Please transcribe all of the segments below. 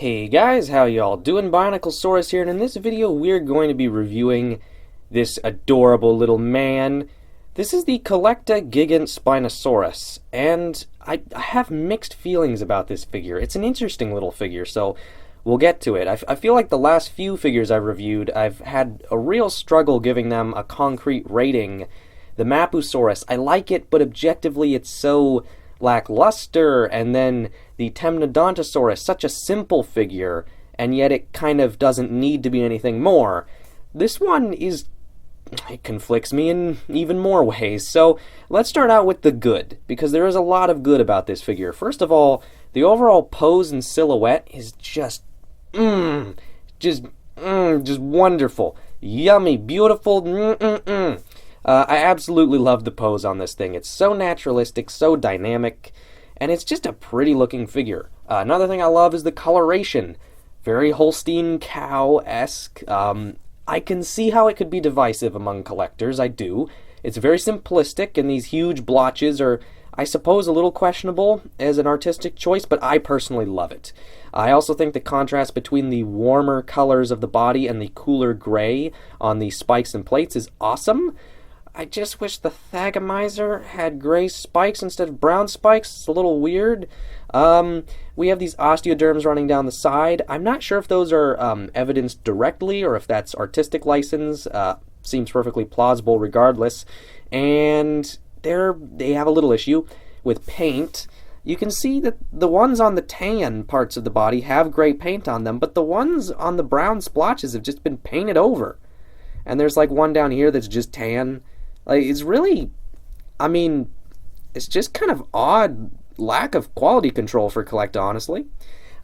Hey guys, how y'all doing? Bioniclesaurus here, and in this video we're going to be reviewing this adorable little man. This is the CollectA Gigantspinosaurus, and I have mixed feelings about this figure. It's an interesting little figure, so we'll get to it. I feel like the last few figures I've reviewed, I've had a real struggle giving them a concrete rating. The Mapusaurus, I like it, but objectively it's so lackluster, and then the Temnodontosaurus, such a simple figure, and yet it kind of doesn't need to be anything more. This one it conflicts me in even more ways. So let's start out with the good, because there is a lot of good about this figure. First of all, the overall pose and silhouette is just wonderful, yummy, beautiful. I absolutely love the pose on this thing. It's so naturalistic, so dynamic, and it's just a pretty looking figure. Another thing I love is the coloration. Very Holstein cow-esque. I can see how it could be divisive among collectors, I do. It's very simplistic, and these huge blotches are, I suppose, a little questionable as an artistic choice, but I personally love it. I also think the contrast between the warmer colors of the body and the cooler gray on the spikes and plates is awesome. I just wish the Thagomizer had gray spikes instead of brown spikes. It's a little weird. We have these osteoderms running down the side. I'm not sure if those are evidenced directly or if that's artistic license. Seems perfectly plausible regardless. And they have a little issue with paint. You can see that the ones on the tan parts of the body have gray paint on them, but the ones on the brown splotches have just been painted over. And there's like one down here that's just tan. Like, it's really, it's just kind of odd lack of quality control for CollectA, honestly.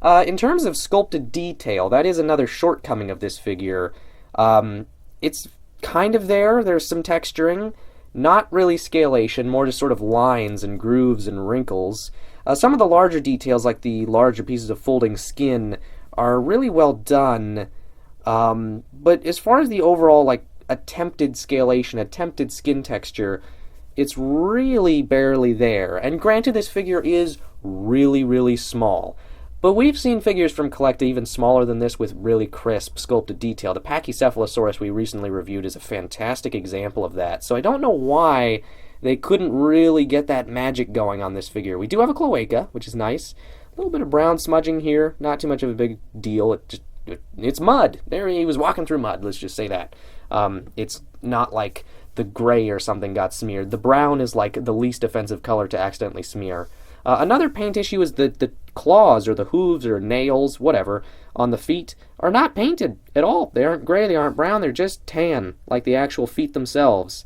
In terms of sculpted detail, that is another shortcoming of this figure. It's kind of there. There's some texturing. Not really scalation, more just sort of lines and grooves and wrinkles. Some of the larger details, like the larger pieces of folding skin, are really well done. But as far as the overall, attempted scalation, attempted skin texture, it's really barely there. And granted, this figure is really, really small. But we've seen figures from CollectA even smaller than this with really crisp, sculpted detail. The Pachycephalosaurus we recently reviewed is a fantastic example of that. So I don't know why they couldn't really get that magic going on this figure. We do have a cloaca, which is nice. A little bit of brown smudging here. Not too much of a big deal. It's mud. There, he was walking through mud, let's just say that. It's not like the gray or something got smeared. The brown is like the least offensive color to accidentally smear. Another paint issue is the claws or the hooves or nails, whatever, on the feet are not painted at all. They aren't gray, they aren't brown, they're just tan, like the actual feet themselves.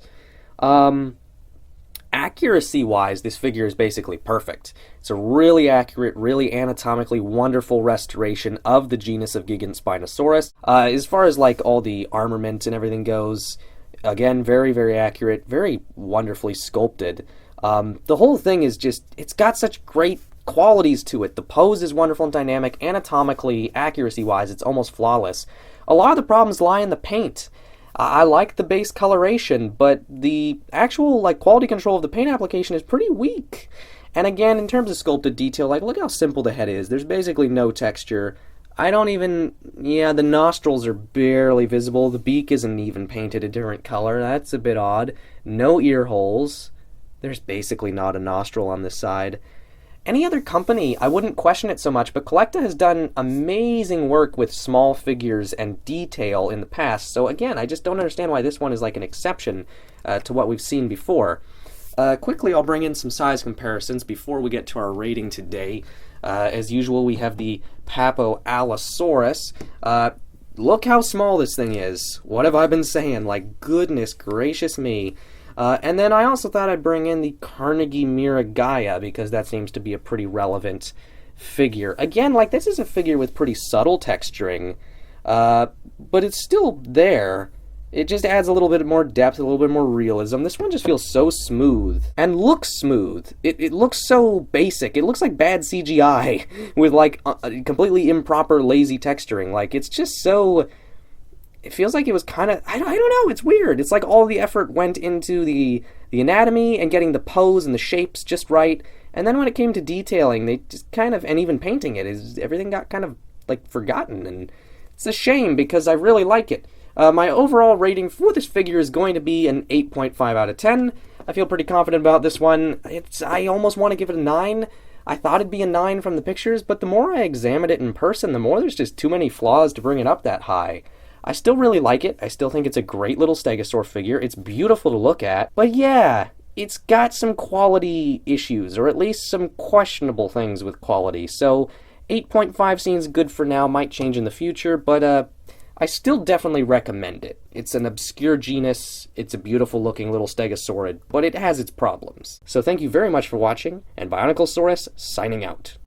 Accuracy-wise, this figure is basically perfect. It's a really accurate, really anatomically wonderful restoration of the genus of Gigantspinosaurus. As far as all the armament and everything goes, again, very, very accurate, very wonderfully sculpted. The whole thing is just, it's got such great qualities to it. The pose is wonderful and dynamic. Anatomically, accuracy-wise, it's almost flawless. A lot of the problems lie in the paint. I like the base coloration, but the actual quality control of the paint application is pretty weak. And again, in terms of sculpted detail, look how simple the head is. There's basically no texture. The nostrils are barely visible. The beak isn't even painted a different color. That's a bit odd. No ear holes. There's basically not a nostril on this side. Any other company, I wouldn't question it so much, but CollectA has done amazing work with small figures and detail in the past, so again, I just don't understand why this one is an exception to what we've seen before. Quickly, I'll bring in some size comparisons before we get to our rating today. As usual, we have the Papo-Allosaurus. Look how small this thing is. What have I been saying? Goodness gracious me. And then I also thought I'd bring in the Carnegie Miragaia, because that seems to be a pretty relevant figure. Again, this is a figure with pretty subtle texturing, but it's still there. It just adds a little bit more depth, a little bit more realism. This one just feels so smooth, and looks smooth. It looks so basic. It looks like bad CGI, with completely improper, lazy texturing. It's just so... It feels like it was kind of, I don't know, it's weird. It's like all the effort went into the anatomy and getting the pose and the shapes just right, and then when it came to detailing, they just kind of, and even painting it, everything got kind of like, forgotten, and it's a shame because I really like it. My overall rating for this figure is going to be an 8.5 out of 10. I feel pretty confident about this one. I almost want to give it a 9. I thought it'd be a 9 from the pictures, but the more I examine it in person, the more there's just too many flaws to bring it up that high. I still really like it. I still think it's a great little Stegosaur figure. It's beautiful to look at. But yeah, it's got some quality issues, or at least some questionable things with quality. So 8.5 seems good for now, might change in the future, but I still definitely recommend it. It's an obscure genus, it's a beautiful looking little Stegosaurid, but it has its problems. So thank you very much for watching, and Bioniclesaurus signing out.